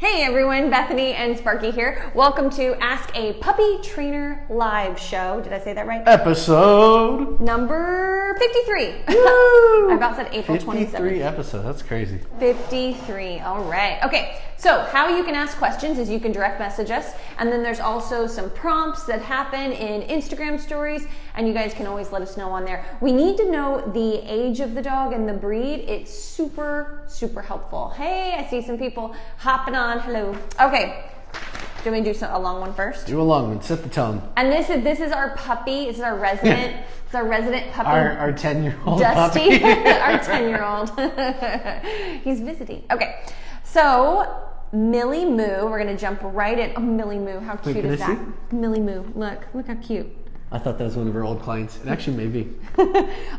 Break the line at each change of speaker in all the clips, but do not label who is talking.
Hey everyone, Bethany and Sparky here. Welcome to Ask a Puppy Trainer live show. Did I say that right?
Episode
number 53.
Woo!
I about said April 27th.
53 episodes, that's crazy.
53, all right. Okay, so how you can ask questions is you can direct message us, and then there's also some prompts that happen in Instagram stories, and you guys can always let us know on there. We need to know the age of the dog and the breed. It's super, super helpful. Hey, I see some people hopping on. Hello. Okay. Do we do a long one first?
Do a long one. Set the tone.
And this is our puppy. This is our resident. It's our resident puppy.
Our 10-year-old
Dusty.
puppy.
Our 10-year-old. He's visiting. Okay. So Millie Moo. We're gonna jump right in. Oh, Millie Moo. How cute is that? Millie Moo. Look how cute.
I thought that was one of our old clients. It actually may be.
All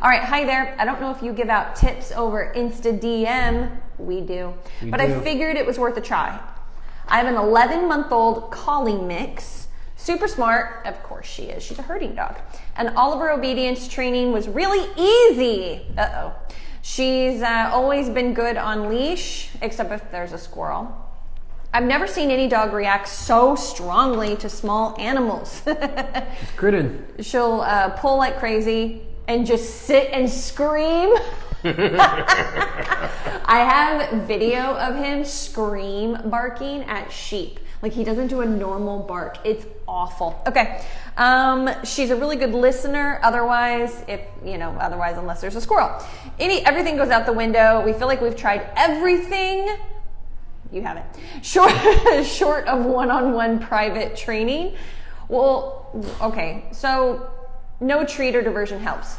right, hi there. I don't know if you give out tips over Insta DM. We do. But I figured it was worth a try. I have an 11-month-old collie mix. Super smart. Of course she is. She's a herding dog. And all of her obedience training was really easy. Uh-oh. She's always been good on leash, except if there's a squirrel. I've never seen any dog react so strongly to small animals.
She's gritting.
She'll pull like crazy and just sit and scream. I have video of him scream barking at sheep. Like he doesn't do a normal bark. It's awful. Okay. She's a really good listener. Otherwise, unless there's a squirrel. Everything goes out the window. We feel like we've tried everything. You haven't. Short of one-on-one private training. Well, okay, so no treat or diversion helps.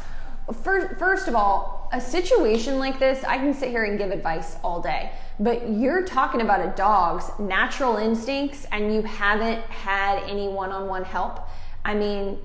First of all, a situation like this, I can sit here and give advice all day, but you're talking about a dog's natural instincts and you haven't had any one-on-one help. I mean,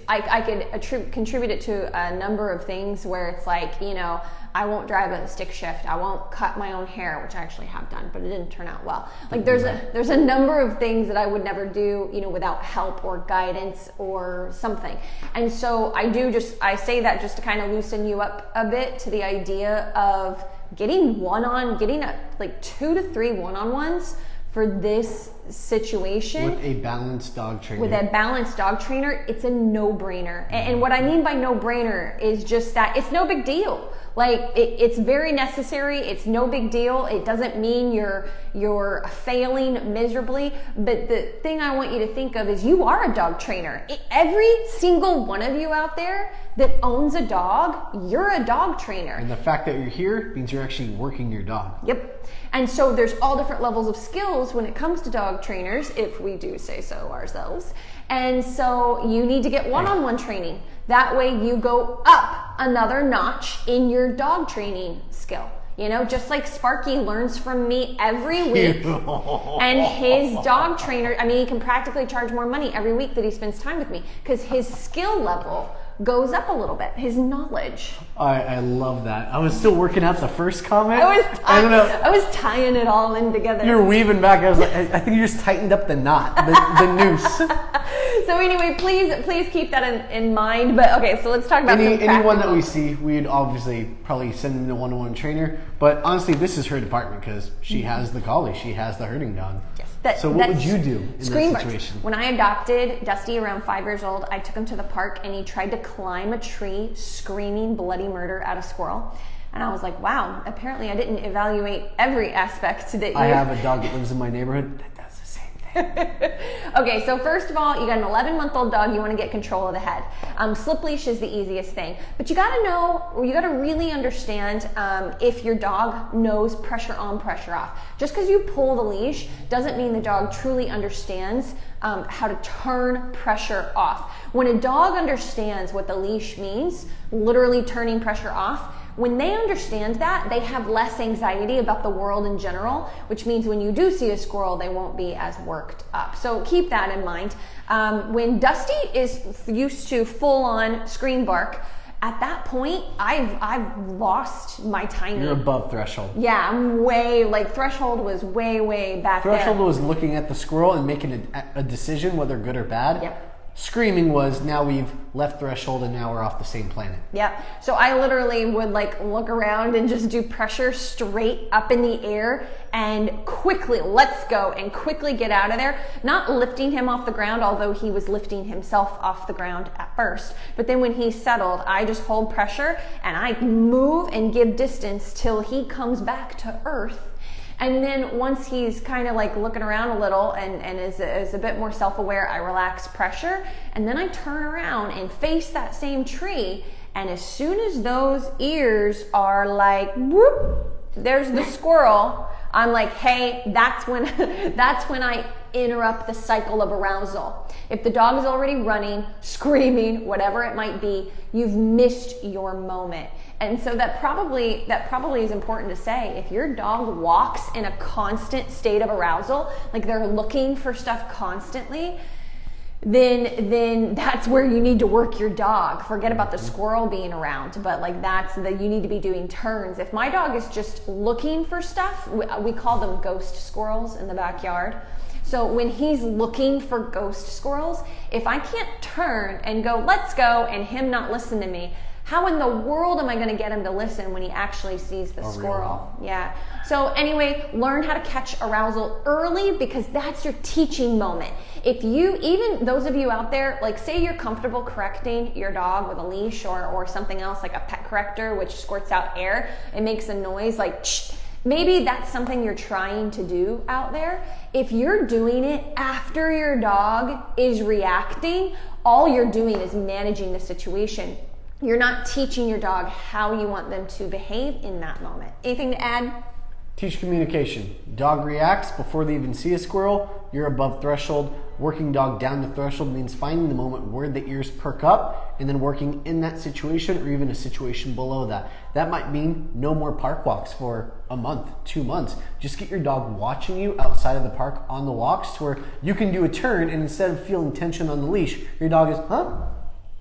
I could contribute it to a number of things where it's like, I won't drive a stick shift. I won't cut my own hair, which I actually have done, but it didn't turn out well. Like there's a number of things that I would never do, without help or guidance or something. And so I say that just to kind of loosen you up a bit to the idea of getting 2 to 3 one-on-ones for this situation.
With a balanced dog trainer.
With a balanced dog trainer, it's a no-brainer. And what I mean by no-brainer is just that it's no big deal. Like it's very necessary. It's no big deal. It doesn't mean you're failing miserably. But the thing I want you to think of is you are a dog trainer. Every single one of you out there that owns a dog, you're a dog trainer.
And the fact that you're here means you're actually working your dog.
Yep. And so there's all different levels of skills when it comes to dog trainers, if we do say so ourselves. And so you need to get one-on-one training. That way you go up another notch in your dog training skill. Just like Sparky learns from me every week. And his dog trainer, he can practically charge more money every week that he spends time with me because his skill level goes up a little bit, his knowledge.
I love that. I was still working out the first comment.
I was tying it all in together.
You're weaving back. I was like, I think you just tightened up the knot, the noose.
So anyway, please keep that in mind. But okay, so let's talk about
anyone that we see, we'd obviously probably send them to one-on-one trainer. But honestly, this is her department because she has the collie, she has the herding dog. Yes. So what would you do in that situation?
When I adopted Dusty around 5 years old, I took him to the park and he tried to climb a tree, screaming bloody murder at a squirrel. And I was like, wow, apparently I didn't evaluate every aspect that
I have a dog that lives in my neighborhood that does the same thing.
Okay, so first of all, you got an 11-month-old dog, you want to get control of the head. Slip leash is the easiest thing. But you got to really understand if your dog knows pressure on, pressure off. Just because you pull the leash doesn't mean the dog truly understands how to turn pressure off. When a dog understands what the leash means, literally turning pressure off, when they understand that, they have less anxiety about the world in general, which means when you do see a squirrel, they won't be as worked up. So keep that in mind. When Dusty is used to full-on scream bark, at that point, I've lost my timing.
You're above threshold.
Yeah, I'm threshold was way back there.
Threshold was looking at the squirrel and making a decision whether good or bad.
Yep.
Screaming was now we've left threshold and now we're off the same planet.
Yeah. So I literally would like look around and just do pressure straight up in the air and quickly, let's go, and quickly get out of there. Not lifting him off the ground, although he was lifting himself off the ground at first. But then when he settled, I just hold pressure and I move and give distance till he comes back to earth. And then once he's kind of like looking around a little and is a bit more self-aware, I relax pressure. And then I turn around and face that same tree. And as soon as those ears are like, whoop, there's the squirrel, I'm like, hey, that's when I interrupt the cycle of arousal. If the dog is already running, screaming, whatever it might be, you've missed your moment. And so that probably is important to say. If your dog walks in a constant state of arousal, like they're looking for stuff constantly, then that's where you need to work your dog. Forget about the squirrel being around, but like you need to be doing turns. If my dog is just looking for stuff, we call them ghost squirrels in the backyard. So when he's looking for ghost squirrels, if I can't turn and go, let's go, and him not listen to me, how in the world am I going to get him to listen when he actually sees the squirrel? Yeah. So anyway, learn how to catch arousal early because that's your teaching moment. If you, even those of you out there, like say you're comfortable correcting your dog with a leash or something else like a pet corrector, which squirts out air and makes a noise like shh, maybe that's something you're trying to do out there. If you're doing it after your dog is reacting, all you're doing is managing the situation. You're not teaching your dog how you want them to behave in that moment. Anything to add?
Teach communication. Dog reacts before they even see a squirrel. You're above threshold. Working dog down the threshold means finding the moment where the ears perk up and then working in that situation or even a situation below that. That might mean no more park walks for a month, 2 months. Just get your dog watching you outside of the park on the walks to where you can do a turn and instead of feeling tension on the leash, your dog is,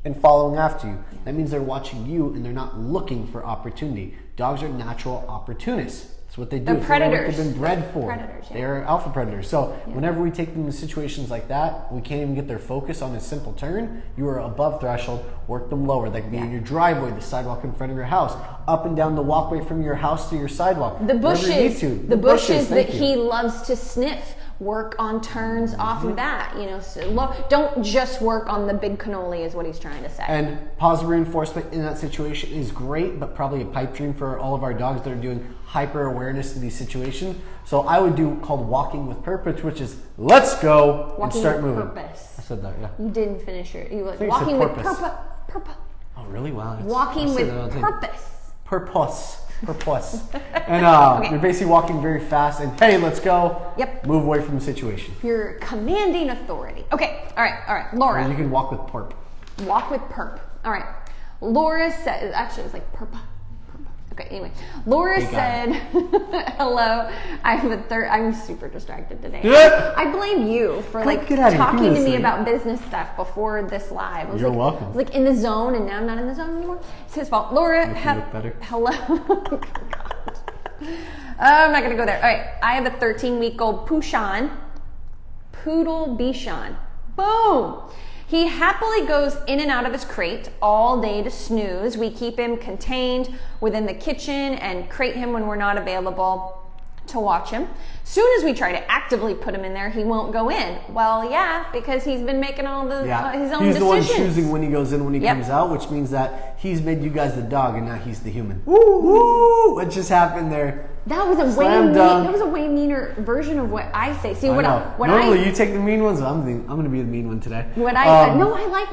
and following after you. That means they're watching you and they're not looking for opportunity. Dogs are natural opportunists. That's what they do.
They're predators.
What they've been bred for.
Predators, yeah.
They're alpha predators. So whenever we take them to situations like that, we can't even get their focus on a simple turn. You are above threshold. Work them lower. That could be in your driveway, the sidewalk in front of your house, up and down the walkway from your house to your sidewalk.
The bushes. The bushes that he loves to sniff. Work on turns off of that, so don't just work on the big cannoli is what he's trying to say.
And positive reinforcement in that situation is great, but probably a pipe dream for all of our dogs that are doing hyper awareness to these situations. So I would do called walking with purpose, which is let's go and start moving.
Purpose.
I said that, yeah.
You didn't finish you were walking with purpose.
Oh, really? Wow.
Walking with purpose.
Purpose. And you're basically walking very fast and hey, let's go.
Yep.
Move away from the situation.
You're commanding authority. Okay. All right. Laura.
Or you can walk with perp.
Walk with perp. All right. Laura said, actually it was like perpa. Okay, anyway. Laura said, hello, I'm super distracted today. I blame you for talking to me about business stuff before this live.
You're welcome.
I was in the zone and now I'm not in the zone anymore. It's his fault. Laura, hello. Oh, I'm not going to go there. All right, I have a 13-week-old Poodle Bichon. Boom. He happily goes in and out of his crate all day to snooze. We keep him contained within the kitchen and crate him when we're not available to watch him. Soon as we try to actively put him in there, he won't go in. Well, yeah, because he's been making all his own decisions.
He's the one choosing when he goes in, when he comes out, which means that he's made you guys the dog and now he's the human. Woo! What just happened there?
That was a way meaner version of what I say. See,
normally you take the mean ones. I'm going to be the mean one today.
I like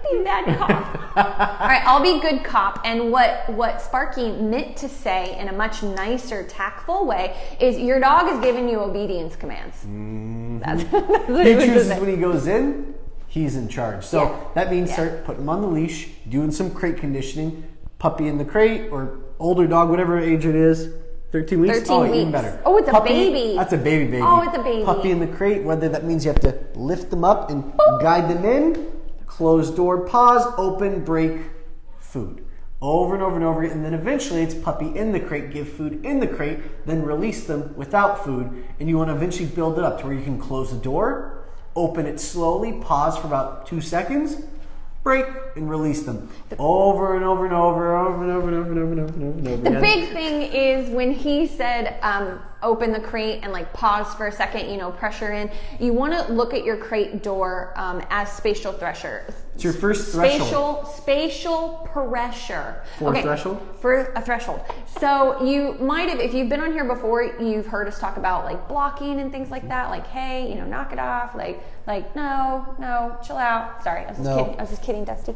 being bad cop. All right, I'll be good cop. And what Sparky meant to say in a much nicer, tactful way is your dog is giving you obedience commands.
Mm-hmm.
That's what
he chooses when he goes in. He's in charge. So that means start putting him on the leash, doing some crate conditioning, puppy in the crate or older dog, whatever age it is. 13 weeks?
13 weeks.
Even better.
Oh, it's puppy, a baby.
That's a baby.
Oh, it's a baby.
Puppy in the crate, whether that means you have to lift them up and guide them in, close door, pause, open, break, food. Over and over and over again. And then eventually it's puppy in the crate, give food in the crate, then release them without food. And you want to eventually build it up to where you can close the door, Open it slowly, pause for about 2 seconds, break, and release them. Over and over and over, over and over and over and over and over and over and over
The
again.
big thing is when he said open the crate and like pause for a second, you know, pressure in. You want to look at your crate door as spatial pressure.
It's your first threshold.
Spatial pressure.
For a threshold?
For a threshold. So you might have, if you've been on here before, you've heard us talk about like blocking and things like that. Like, hey, you know, knock it off. Like no, chill out. Sorry, I was just kidding, Dusty.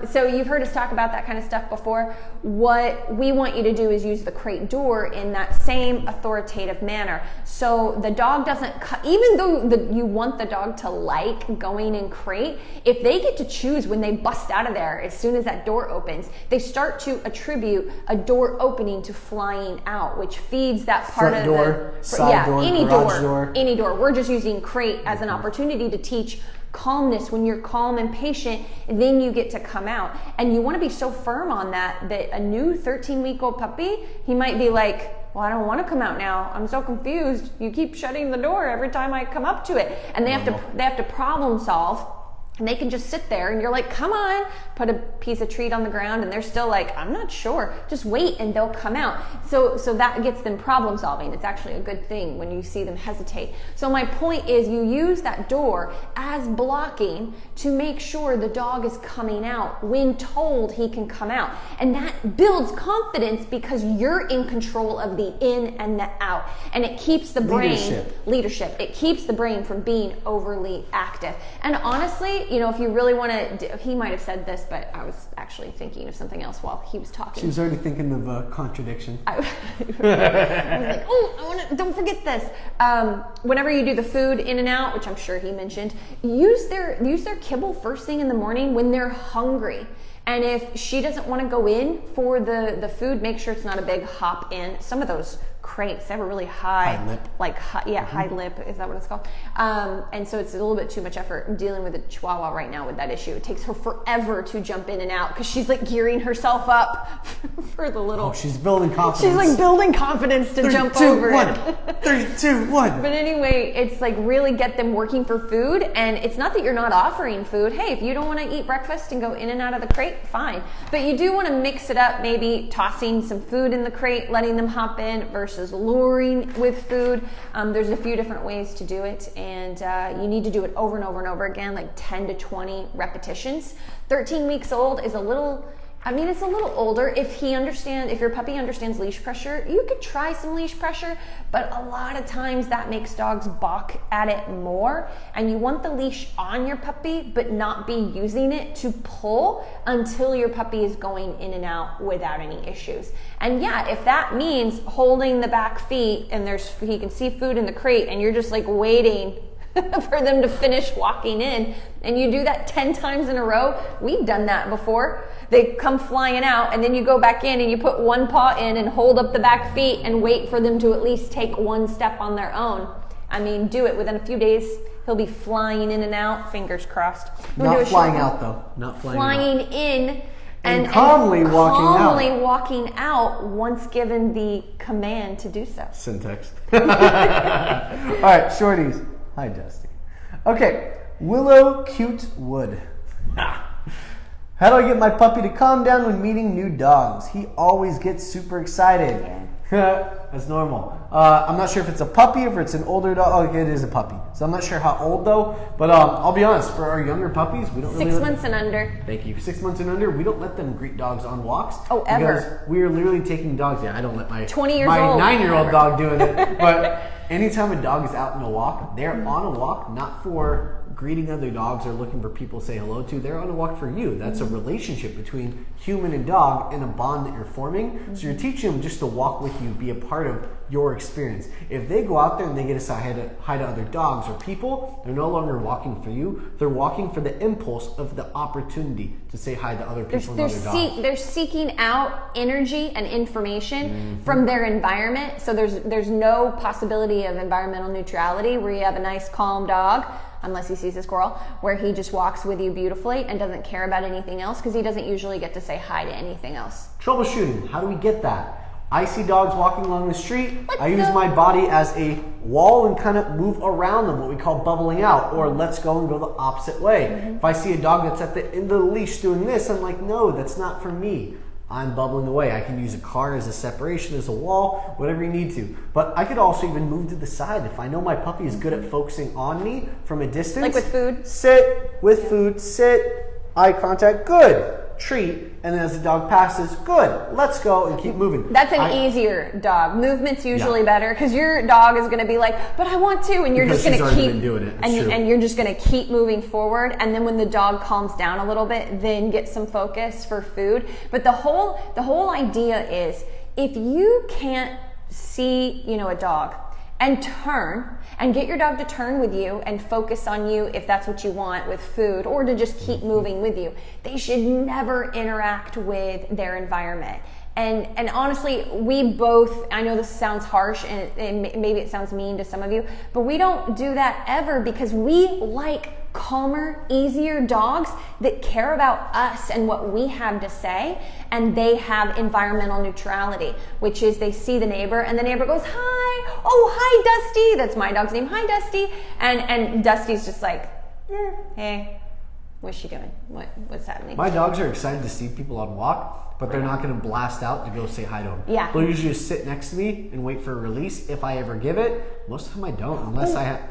So you've heard us talk about that kind of stuff before. What we want you to do is use the crate door in that same authoritative manner. So the dog doesn't, even though you want the dog to like going in crate, if they get to choose when they bust out of there as soon as that door opens, they start to attribute a door opening to flying out, which feeds that part
Front
of
door,
the
side door,
any
garage door.
Any door. We're just using crate as an opportunity to teach calmness. When you're calm and patient, then you get to come out. And you want to be so firm on that a new 13-week-old puppy, he might be like, well, I don't want to come out now. I'm so confused. You keep shutting the door every time I come up to it. And they have to problem solve. And they can just sit there and you're like, come on, put a piece of treat on the ground, and they're still like, I'm not sure. Just wait and they'll come out. So that gets them problem solving. It's actually a good thing when you see them hesitate. So my point is, you use that door as blocking to make sure the dog is coming out when told he can come out. And that builds confidence because you're in control of the in and the out. And it keeps the brain, leadership. It keeps the brain from being overly active. And honestly, you know, if you really want to, he might have said this, but I was actually thinking of something else while he was talking.
She was already thinking of a contradiction.
I was like, oh, don't forget this. Whenever you do the food in and out, which I'm sure he mentioned, use their kibble first thing in the morning when they're hungry. And if she doesn't want to go in for the food, make sure it's not a big hop in. Some of those crates, they have a really high
lip.
High lip, is that what it's called? And so it's a little bit too much effort. I'm dealing with a Chihuahua right now with that issue. It takes her forever to jump in and out because she's like gearing herself up for the little.
Oh, she's building confidence.
She's like building confidence to jump over it.
3, 2, 1.
But anyway, it's like really get them working for food. And it's not that you're not offering food. Hey, if you don't want to eat breakfast and go in and out of the crate, fine. But you do want to mix it up, maybe tossing some food in the crate, letting them hop in versus luring with food. There's a few different ways to do it, and you need to do it over and over and over again, like 10 to 20 repetitions. 13 weeks old is it's a little older. If your puppy understands leash pressure, you could try some leash pressure, but a lot of times that makes dogs balk at it more. And you want the leash on your puppy, but not be using it to pull until your puppy is going in and out without any issues. And yeah, if that means holding the back feet and he can see food in the crate and you're just like waiting for them to finish walking in, and you do that 10 times in a row. We've done that before. They come flying out, and then you go back in and you put one paw in and hold up the back feet and wait for them to at least take one step on their own. I mean, do it within a few days. He'll be flying in and out, fingers crossed.
Not flying out though. Not flying out.
In
and calmly
walking out once given the command to do so.
Syntax. All right, shorties. Hi, Dusty. Okay, Willow Cute Wood. How do I get my puppy to calm down when meeting new dogs? He always gets super excited. Yeah. That's normal. I'm not sure if it's a puppy, if it's an older dog. Oh, okay, it is a puppy. So I'm not sure how old though. But I'll be honest, for our younger puppies, we don't really
6 months and under.
Thank you. 6 months and under, we don't let them greet dogs on walks.
Oh, ever.
Because we are literally taking dogs. Yeah, I don't let my
9-year-old
dog doing it. But anytime a dog is out on a walk, they're on a walk not for greeting other dogs or looking for people to say hello to. They're on a walk for you. That's a relationship between human and dog and a bond that you're forming. So you're teaching them just to walk with you, be a part of your experience. If they go out there and they get to say hi to other dogs or people, they're no longer walking for you. They're walking for the impulse of the opportunity to say hi to other people and other dogs.
They're seeking out energy and information from their environment. So there's no possibility of environmental neutrality where you have a nice calm dog, unless he sees a squirrel, where he just walks with you beautifully and doesn't care about anything else because he doesn't usually get to say hi to anything else.
Troubleshooting. How do we get that? I see dogs walking along the street. I use my body as a wall and kind of move around them, what we call bubbling out, or let's go and go the opposite way. If I see a dog that's at the end of the leash doing this, I'm like, no, that's not for me. I'm bubbling away. I can use a car as a separation, as a wall, whatever you need to. But I could also even move to the side. If I know my puppy is good at focusing on me from a distance.
Like with food?
Sit, with food, sit, eye contact, good. Treat, and then as the dog passes, good. Let's go and keep moving.
That's an easier dog. Movement's usually better because your dog is going to be like, but I want to, and you're just going to keep
doing it.
And you're just going to keep moving forward. And then when the dog calms down a little bit, then get some focus for food. But the whole idea is if you can't see, a dog and turn and get your dog to turn with you and focus on you if that's what you want with food, or to just keep moving with you. They should never interact with their environment. And honestly, we both, I know this sounds harsh and maybe it sounds mean to some of you, but we don't do that ever because we like calmer, easier dogs that care about us and what we have to say, and they have environmental neutrality, which is they see the neighbor and the neighbor goes, hi, oh, hi, Dusty. That's my dog's name. Hi, Dusty. And Dusty's just like, hey, what's she doing? What's happening?
My dogs are excited to see people on walk, but they're not going to blast out to go say hi to them.
Yeah.
They'll usually just sit next to me and wait for a release if I ever give it. Most of the time I don't, unless I have...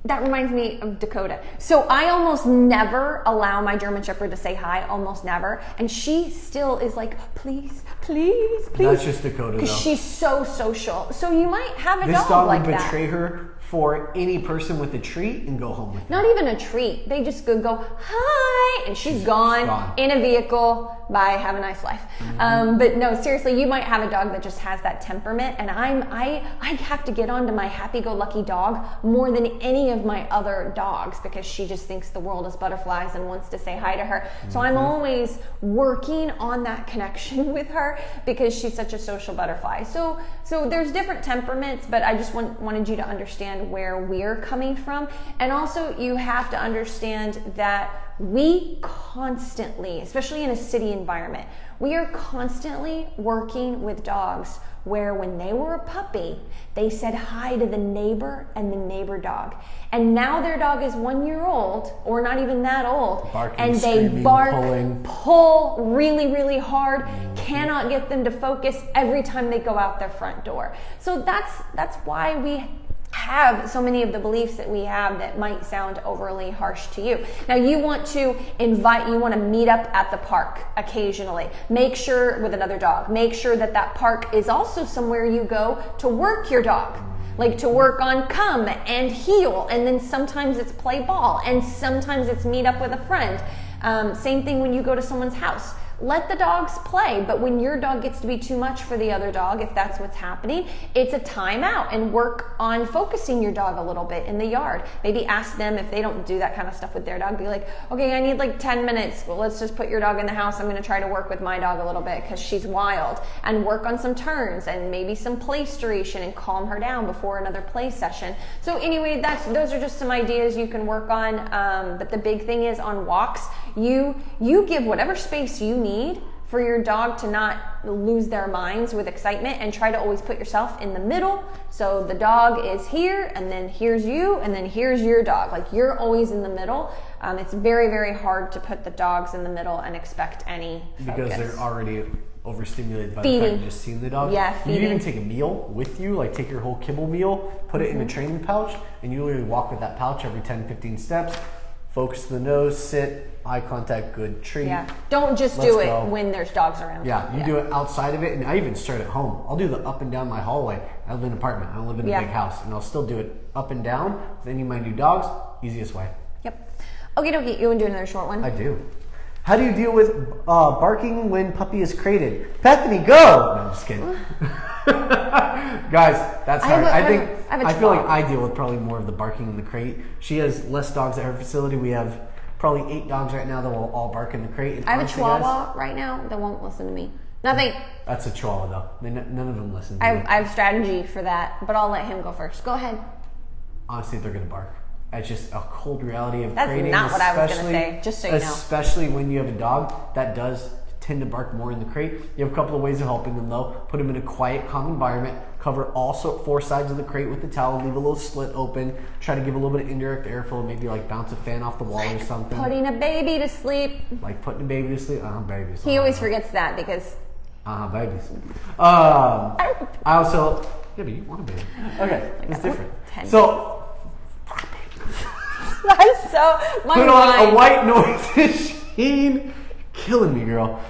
That reminds me of Dakota. So I almost never allow my German Shepherd to say hi, almost never. And she still is like, please, please, please.
That's just Dakota, though.
Because she's so social. So you might have a
This
dog
dog
like
would
that.
betray her for any person with a treat and go home with her.
Not even a treat. They just go, hi, and she's gone in a vehicle. Bye, have a nice life. But no, seriously, you might have a dog that just has that temperament, and I have to get onto my happy-go-lucky dog more than any of my other dogs because she just thinks the world is butterflies and wants to say hi to her. So I'm always working on that connection with her because she's such a social butterfly. So there's different temperaments, but I just wanted you to understand where we're coming from. And also you have to understand that we constantly, especially in a city environment, we are constantly working with dogs where when they were a puppy, they said hi to the neighbor and the neighbor dog. And now their dog is 1 year old, or not even that old,
barking,
and they
screaming,
bark, pull really, really hard, cannot get them to focus every time they go out their front door. So that's why we have so many of the beliefs that we have that might sound overly harsh to you. Now you want to meet up at the park occasionally. Make sure with another dog, make sure that park is also somewhere you go to work your dog. Like to work on come and heel, and then sometimes it's play ball, and sometimes it's meet up with a friend. Same thing when you go to someone's house. Let the dogs play, but when your dog gets to be too much for the other dog, if that's what's happening, it's a timeout and work on focusing your dog a little bit in the yard. Maybe ask them if they don't do that kind of stuff with their dog. Be like, okay, I need like 10 minutes. Well, let's just put your dog in the house. I'm going to try to work with my dog a little bit because she's wild, and work on some turns and maybe some play station and calm her down before another play session. So anyway, those are just some ideas you can work on. But the big thing is on walks, you give whatever space you need for your dog to not lose their minds with excitement, and try to always put yourself in the middle. So the dog is here, and then here's you, and then here's your dog. Like you're always in the middle. It's very, very hard to put the dogs in the middle and expect any focus.
Because they're already overstimulated by
Feeding.
the fact you just seen the dog.
Yeah,
You
feeding.
can even take a meal with you, like take your whole kibble meal, put it in a training pouch, and you literally walk with that pouch every 10, 15 steps. Focus to the nose, sit, eye contact, good treat.
Yeah. Don't just
Let's
do it
go.
when there's dogs around.
Yeah, you do it outside of it, and I even start at home. I'll do the up and down my hallway. I live in an apartment. I don't live in a big house, and I'll still do it up and down. Then you might do dogs, easiest way.
Yep. Okay, dokie. You want to do another short one?
I do. How do you deal with barking when puppy is crated? Bethany, go! No, I'm just kidding. Guys, that's hard. I feel like I deal with probably more of the barking in the crate. She has less dogs at her facility. We have probably 8 dogs right now that will all bark in the crate. And
I have a
honestly,
Chihuahua
guys,
right now that won't listen to me. Nothing.
That's a Chihuahua though. None of them listen to me.
I have strategy for that, but I'll let him go first. Go ahead.
Honestly, they're going to bark. It's just a cold reality of
That's
crating.
not what I was going to say, just so you know.
Especially when you have a dog that does tend to bark more in the crate. You have a couple of ways of helping them though. Put them in a quiet, calm environment. Cover all 4 sides of the crate with the towel. Leave a little slit open. Try to give a little bit of indirect airflow. Maybe like bounce a fan off the wall or something.
Putting a baby to sleep.
Like putting a baby to sleep. Babies.
He always forgets that because.
Babies. I also. Yeah, but you want a baby. Okay, it's different. So.
That's so.
Put on a white noise machine. Killing me, girl.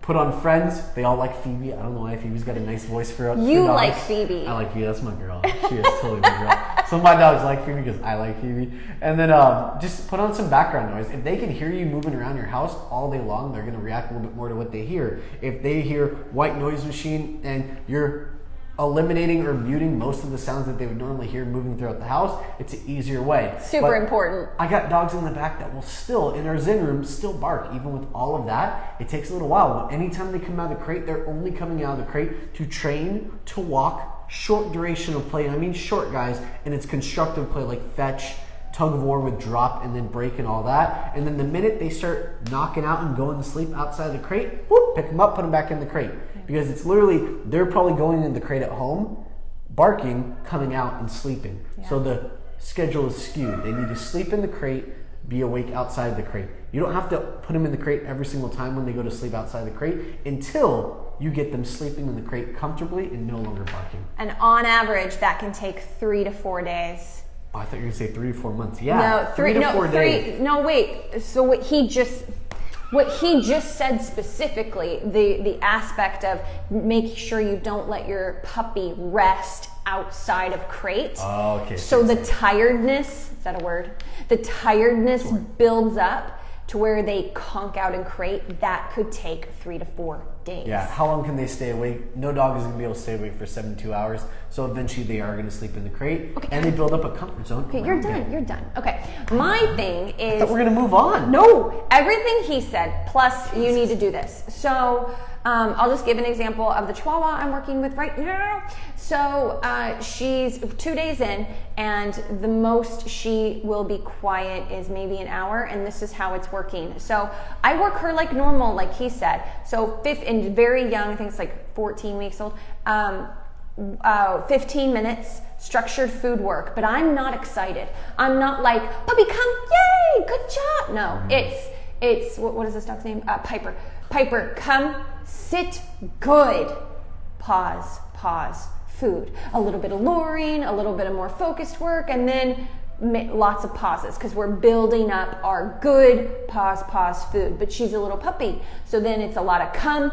Put on Friends. They all like Phoebe. I don't know why Phoebe's got a nice voice for dogs.
You like Phoebe.
I like Phoebe. That's my girl. She is totally my girl. Some of my dogs like Phoebe because I like Phoebe. And then just put on some background noise. If they can hear you moving around your house all day long, they're going to react a little bit more to what they hear. If they hear white noise machine and you're eliminating or muting most of the sounds that they would normally hear moving throughout the house, it's an easier way.
Super important.
I got dogs in the back that will still, in our zen room, still bark. Even with all of that, it takes a little while. Anytime they come out of the crate, they're only coming out of the crate to train, to walk, short duration of play. And I mean short, guys, and it's constructive play like fetch, tug of war with drop, and then break and all that. And then the minute they start knocking out and going to sleep outside the crate, whoop, pick them up, put them back in the crate. Because it's literally, they're probably going in the crate at home, barking, coming out, and sleeping. Yeah. So the schedule is skewed. They need to sleep in the crate, be awake outside the crate. You don't have to put them in the crate every single time when they go to sleep outside the crate until you get them sleeping in the crate comfortably and no longer barking.
And on average, that can take 3 to 4 days.
Oh, I thought you were going to say 3 to 4 months. Yeah,
no, 3 to 4 days. No, wait. So what he just said specifically, the aspect of making sure you don't let your puppy rest outside of crate.
Oh, okay.
So the tiredness, is that a word? The tiredness builds up to where they conk out in crate. That could take 3 to 4 days.
Yeah, how long can they stay awake? No dog is going to be able to stay awake for 72 hours. So eventually they are going to sleep in the crate. Okay. And they build up a comfort zone.
Okay, you're done. You're done. Okay. My thing is...
I thought we're going to move on.
No. Everything he said, plus you need to do this. So I'll just give an example of the Chihuahua I'm working with right now. So she's 2 days in, and the most she will be quiet is maybe an hour, and this is how it's working. So I work her like normal, like he said. So and very young, I think it's like 14 weeks old, 15 minutes, structured food work, but I'm not excited. I'm not like, puppy, come, yay, good job. No, it's what is this dog's name? Piper. Piper, come, sit, good. Pause, food. A little bit of luring, a little bit of more focused work, and then lots of pauses because we're building up our good pause food. But she's a little puppy, so then it's a lot of come,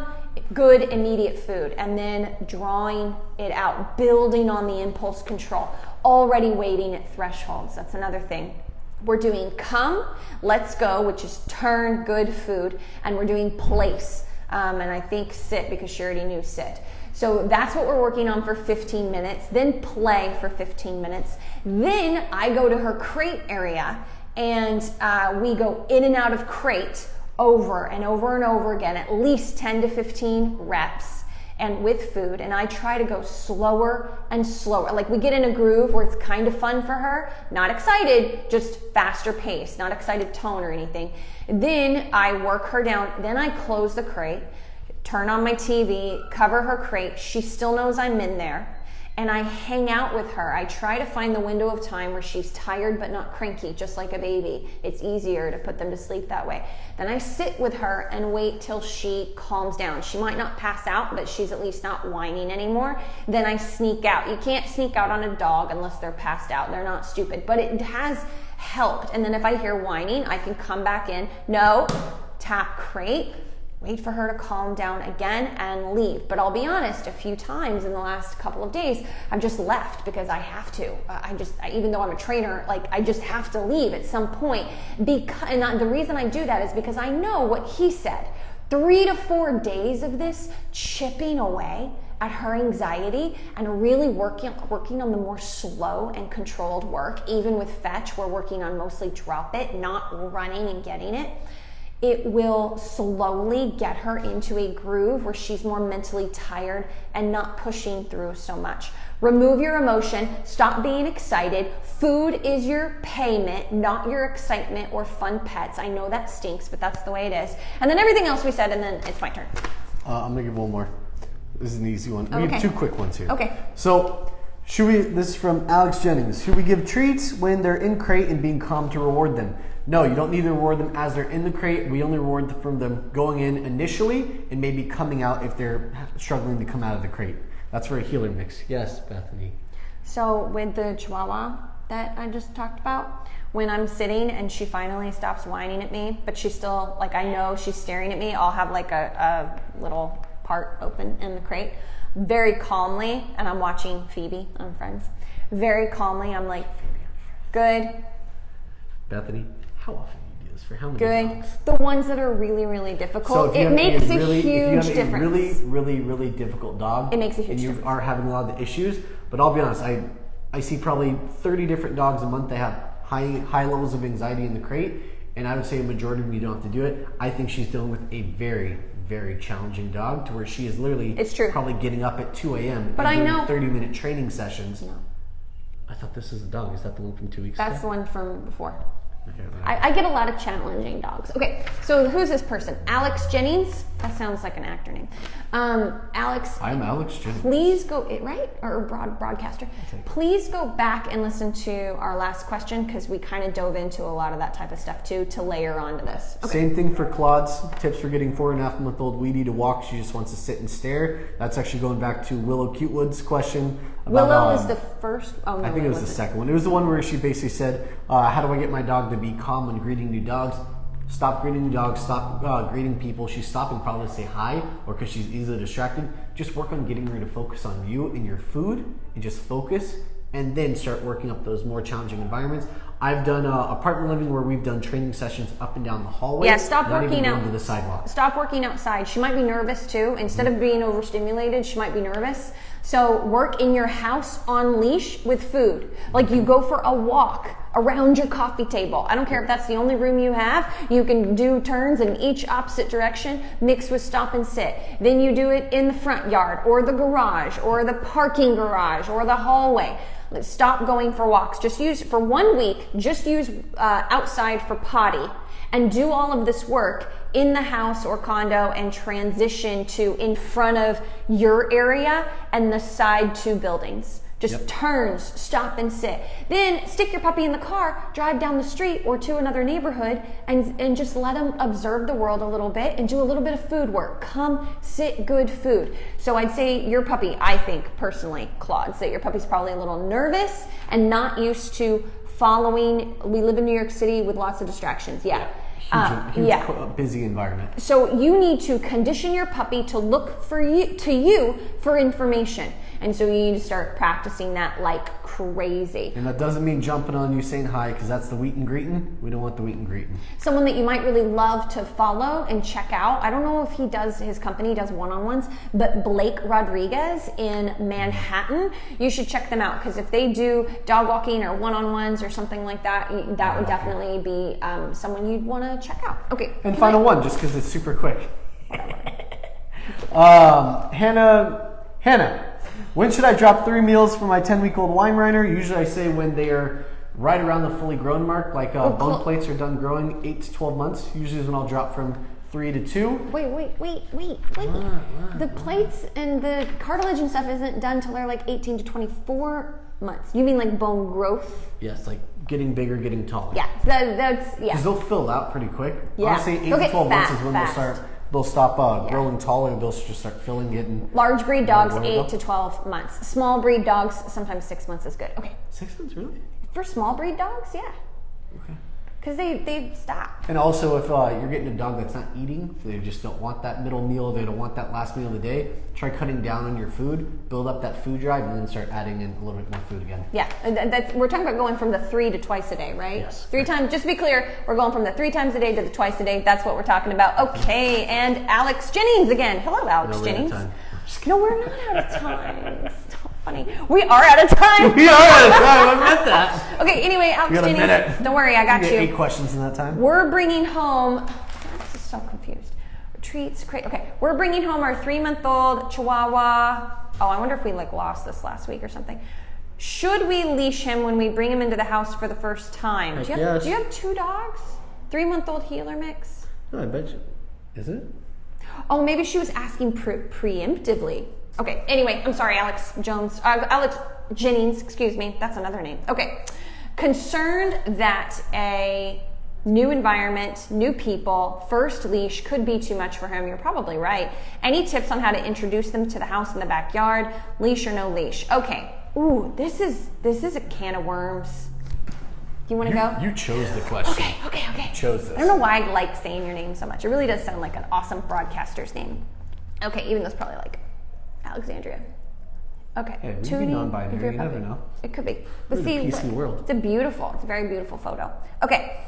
good immediate food, and then drawing it out, building on the impulse control, already waiting at thresholds. That's another thing. We're doing come, let's go, which is turn, good food, and we're doing place, and I think sit because she already knew sit. So that's what we're working on for 15 minutes, then play for 15 minutes. Then I go to her crate area and we go in and out of crate over and over and over again, at least 10 to 15 reps and with food. And I try to go slower and slower. Like we get in a groove where it's kind of fun for her, not excited, just faster pace, not excited tone or anything. Then I work her down, then I close the crate, turn on my TV, cover her crate. She still knows I'm in there. And I hang out with her. I try to find the window of time where she's tired but not cranky, just like a baby. It's easier to put them to sleep that way. Then I sit with her and wait till she calms down. She might not pass out, but she's at least not whining anymore. Then I sneak out. You can't sneak out on a dog unless they're passed out. They're not stupid, but it has helped. And then if I hear whining, I can come back in. No, tap crate. Wait for her to calm down again and leave. But I'll be honest, a few times in the last couple of days, I've just left because I have to. Even though I'm a trainer, like I just have to leave at some point. And the reason I do that is because I know what he said. 3 to 4 days of this chipping away at her anxiety and really working on the more slow and controlled work. Even with fetch, we're working on mostly drop it, not running and getting it. it will slowly get her into a groove where she's more mentally tired and not pushing through so much. Remove your emotion, stop being excited. Food is your payment, not your excitement or fun pets. I know that stinks, but that's the way it is. And then everything else we said, and then it's my turn.
I'm gonna give one more. This is an easy one. We have 2 quick ones here.
Okay.
So, this is from Alex Jennings. Should we give treats when they're in crate and being calm to reward them? No, you don't need to reward them as they're in the crate. We only reward them from them going in initially and maybe coming out if they're struggling to come out of the crate. That's for a healer mix. Yes, Bethany.
So with the Chihuahua that I just talked about, when I'm sitting and she finally stops whining at me, but she's still, like, I know she's staring at me, I'll have like a little part open in the crate. Very calmly, and I'm watching Phoebe on Friends. Very calmly, I'm like, good.
Bethany, how often do you do this? For how many
Good.
dogs?
The ones that are really, really difficult, it makes a huge difference.
If you have a really, really, really difficult dog,
it makes a huge
difference. And you
difference.
are having a lot of the issues, but I'll be honest, I see probably 30 different dogs a month that have high levels of anxiety in the crate, and I would say a majority of them you don't have to do it. I think she's dealing with a very, very challenging dog to where she is literally
It's true.
probably getting up at 2 a.m.
But
and
I
doing
know
30-minute training sessions.
No.
I thought this was a dog. Is that the one from 2 weeks
That's
ago?
the one from before.
Okay,
I get a lot of challenging dogs. Okay, so who's this person? Alex Jennings? That sounds like an actor name. Alex,
I'm Alex Jennings.
please go, right? Or broadcaster. Please go back and listen to our last question because we kind of dove into a lot of that type of stuff too to layer onto this. Okay.
Same thing for Claude's tips for getting 4.5-month-old Weedy to walk. She just wants to sit and stare. That's actually going back to Willow Cutewood's question. About,
Willow is the first. Oh no,
I think it was the second one. It was the one where she basically said, how do I get my dog to be calm when greeting new dogs? Stop greeting new dogs, stop greeting people. She's stopping probably to say hi or because she's easily distracted. Just work on getting her to focus on you and your food and just focus, and then start working up those more challenging environments. I've done apartment living where we've done training sessions up and down the hallway.
Yeah, stop
not
working
even
out.
going to the sidewalk.
Stop working outside. She might be nervous too. Instead of being overstimulated, she might be nervous. So work in your house on leash with food. Like you go for a walk around your coffee table. I don't care if that's the only room you have. You can do turns in each opposite direction mixed with stop and sit. Then you do it in the front yard or the garage or the parking garage or the hallway. Stop going for walks. Just use, for 1 week, just use outside for potty and do all of this work in the house or condo and transition to in front of your area and the side 2 buildings. Just turns, stop and sit. Then stick your puppy in the car, drive down the street or to another neighborhood and just let them observe the world a little bit and do a little bit of food work. Come sit good food. So I'd say your puppy, I think personally, Claude, say your puppy's probably a little nervous and not used to following. We live in New York City with lots of distractions.
Huge busy environment.
So you need to condition your puppy to look for you for information. And so you need to start practicing that like crazy.
And that doesn't mean jumping on you saying hi, because that's the wheat and greeting. We don't want the wheat and greeting.
Someone that you might really love to follow and check out. I don't know if his company does one-on-ones, but Blake Rodriguez in Manhattan, you should check them out because if they do dog walking or one-on-ones or something like that, that would definitely be someone you'd want to check out. Okay.
And final one, just because it's super quick. Hannah, when should I drop 3 meals for my 10-week-old Weimaraner? Usually I say when they are right around the fully grown mark, like bone plates are done growing 8 to 12 months. Usually is when I'll drop from 3 to 2.
Wait. The plates and the cartilage and stuff isn't done till they're like 18 to 24 months. You mean like bone growth?
Yes, like getting bigger, getting taller.
Yeah, that's
Because they'll fill out pretty quick.
Yeah.
Honestly, 8 to 12 months is when they'll stop growing taller. They'll just start filling, getting.
Large breed dogs, 8 to 12 months. Small breed dogs, sometimes 6 months is good. Okay.
6 months, really?
For small breed dogs, yeah.
Okay.
Because they stop.
And also, if you're getting a dog that's not eating, they just don't want that middle meal, they don't want that last meal of the day, try cutting down on your food, build up that food drive, and then start adding in a little bit more food again.
Yeah, we're talking about going from the 3 to twice a day, right?
Yes.
3 times, just to be clear, we're going from the 3 times a day to the twice a day. That's what we're talking about. Okay, and Alex Jennings again. Hello, Alex Jennings. No, we're not out of time. Funny. We are out of time.
We are out of time. I meant that.
Okay, anyway, Alex Jennings. Don't worry, I got you.
8 questions in that time.
We're bringing home, so confused. Treats, okay. We're bringing home our 3-month-old Chihuahua. Oh, I wonder if we lost this last week or something. Should we leash him when we bring him into the house for the first time? Do you have 2 dogs? 3-month-old healer mix?
No, I bet you. Is it?
Oh, maybe she was asking preemptively. Okay, anyway, I'm sorry, Alex Jennings, excuse me. That's another name. Okay. Concerned that a new environment, new people, first leash could be too much for him. You're probably right. Any tips on how to introduce them to the house in the backyard? Leash or no leash? Okay. Ooh, this is a can of worms. Do you want to go?
You chose the question.
Okay.
You chose this.
I don't know why I like saying your name so much. It really does sound like an awesome broadcaster's name. Okay, even though it's probably like Alexandria. Okay.
Hey, we can be non-binary. You never know.
It could be. But
see, the PC world.
It's a very beautiful photo. Okay.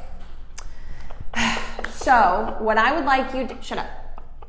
So what I would like you to shut up.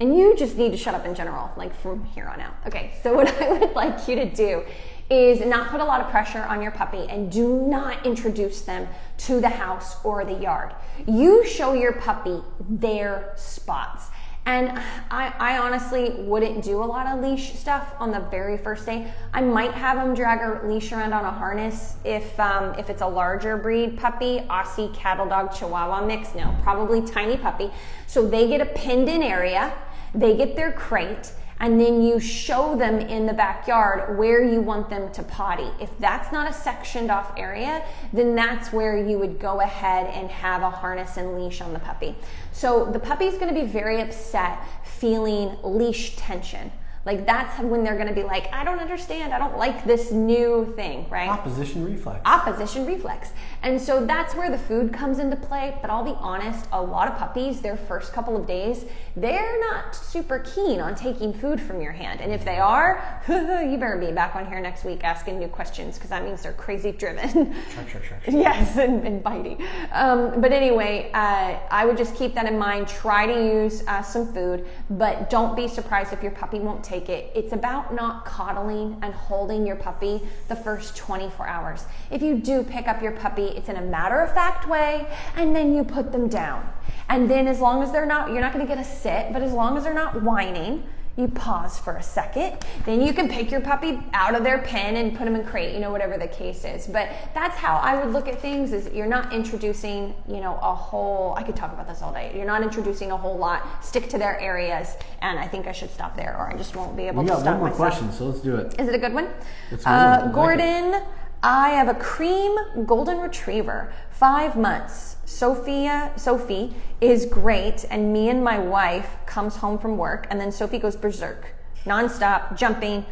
And you just need to shut up in general, like from here on out. Okay, so what I would like you to do is not put a lot of pressure on your puppy and do not introduce them to the house or the yard. You show your puppy their spots. And I honestly wouldn't do a lot of leash stuff on the very first day. I might have them drag a leash around on a harness if it's a larger breed puppy, Aussie, cattle dog, Chihuahua mix. No, probably tiny puppy. So they get a pinned in area, they get their crate, and then you show them in the backyard where you want them to potty. If that's not a sectioned off area, then that's where you would go ahead and have a harness and leash on the puppy. So the puppy's gonna be very upset feeling leash tension. Like that's when they're gonna be like, I don't understand, I don't like this new thing, right?
Opposition reflex.
And so that's where the food comes into play. But I'll be honest, a lot of puppies, their first couple of days, they're not super keen on taking food from your hand. And if they are, you better be back on here next week asking new questions, because that means they're crazy driven.
Sure.
Yes, and bitey. But anyway, I would just keep that in mind. Try to use some food, but don't be surprised if your puppy won't take it. It's about not coddling and holding your puppy the first 24 hours. If you do pick up your puppy, it's in a matter-of-fact way, and then you put them down. And then as long as they're not, you're not going to get a sit, but as long as they're not whining, you pause for a second. Then you can pick your puppy out of their pen and put them in crate, whatever the case is. But that's how I would look at things, is you're not introducing, a whole, I could talk about this all day. You're not introducing a whole lot. Stick to their areas. And I think I should stop there, or I just won't be able to stop myself.
We got one more question, so let's do it.
Is it a good one?
It's a good one.
Gordon, I have a cream golden retriever, 5 months. Sophie is great, and me and my wife comes home from work, and then Sophie goes berserk, nonstop, jumping,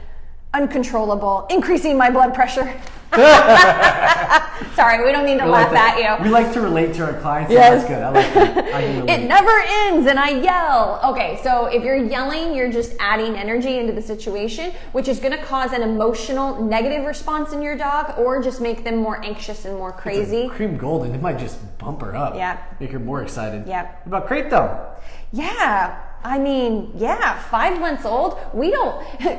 uncontrollable, increasing my blood pressure. Sorry, we don't need to laugh at you.
We like to relate to our clients. Yes. So that's good. I like that.
It never ends, and I yell. Okay, so if you're yelling, you're just adding energy into the situation, which is going to cause an emotional negative response in your dog, or just make them more anxious and more crazy.
It's a cream golden. It might just bump her up.
Yeah.
Make her more excited.
Yeah.
What about crate though?
Yeah. 5 months old.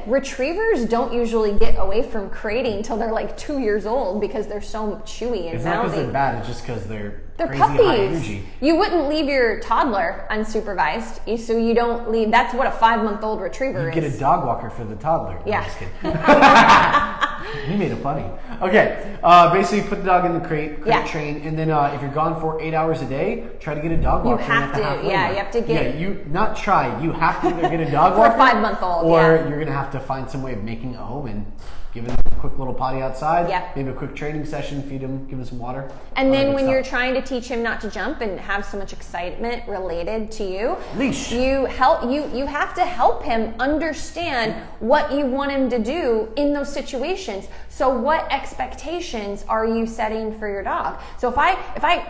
Retrievers don't usually get away from crating until they're like 2 years old, because they're so chewy and
It's not
mouthy.
because they're bad, it's just because they're crazy
puppies.
High energy.
You wouldn't leave your toddler unsupervised, so you don't leave. That's what a 5-month-old retriever is.
You get a dog walker for the toddler.
Yeah.
I'm just kidding. You made it funny. Okay, basically put the dog in the crate train, and then if you're gone for 8 hours a day, try to get a dog walker.
You have to, you have to get.
Yeah, you not try. You have to either get a dog walker
for a 5-month-old,
or you're gonna have to find some way of making a home and giving them a quick little potty outside.
Yeah.
Maybe a quick training session. Feed him, give him some water.
And then when you're trying to teach him not to jump and have so much excitement related to you,
leash.
You have to help him understand what you want him to do in those situations. So what expectations are you setting for your dog? So if I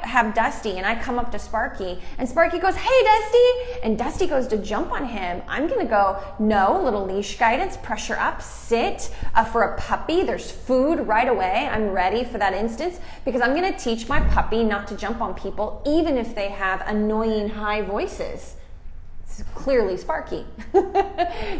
have Dusty and I come up to Sparky and Sparky goes, "Hey Dusty," and Dusty goes to jump on him, I'm gonna go, no, little leash guidance, pressure up, sit. For a puppy, there's food right away. I'm ready for that instance, because I'm gonna teach my puppy not to jump on people, even if they have annoying high voices. It's clearly Sparky.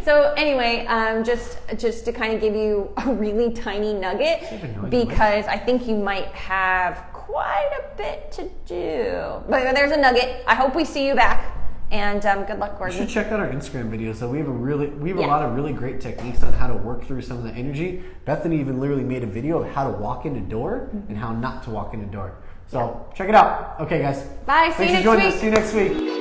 So anyway, just to kind of give you a really tiny nugget, because I think you might have quite a bit to do. But there's a nugget. I hope we see you back And good luck,
You
Gordon.
should check out our Instagram videos. So we have a lot of really great techniques on how to work through some of the energy. Bethany even literally made a video of how to walk in a door and how not to walk in a door. So check it out. Okay, guys.
Bye.
Thanks for joining us. See you next week.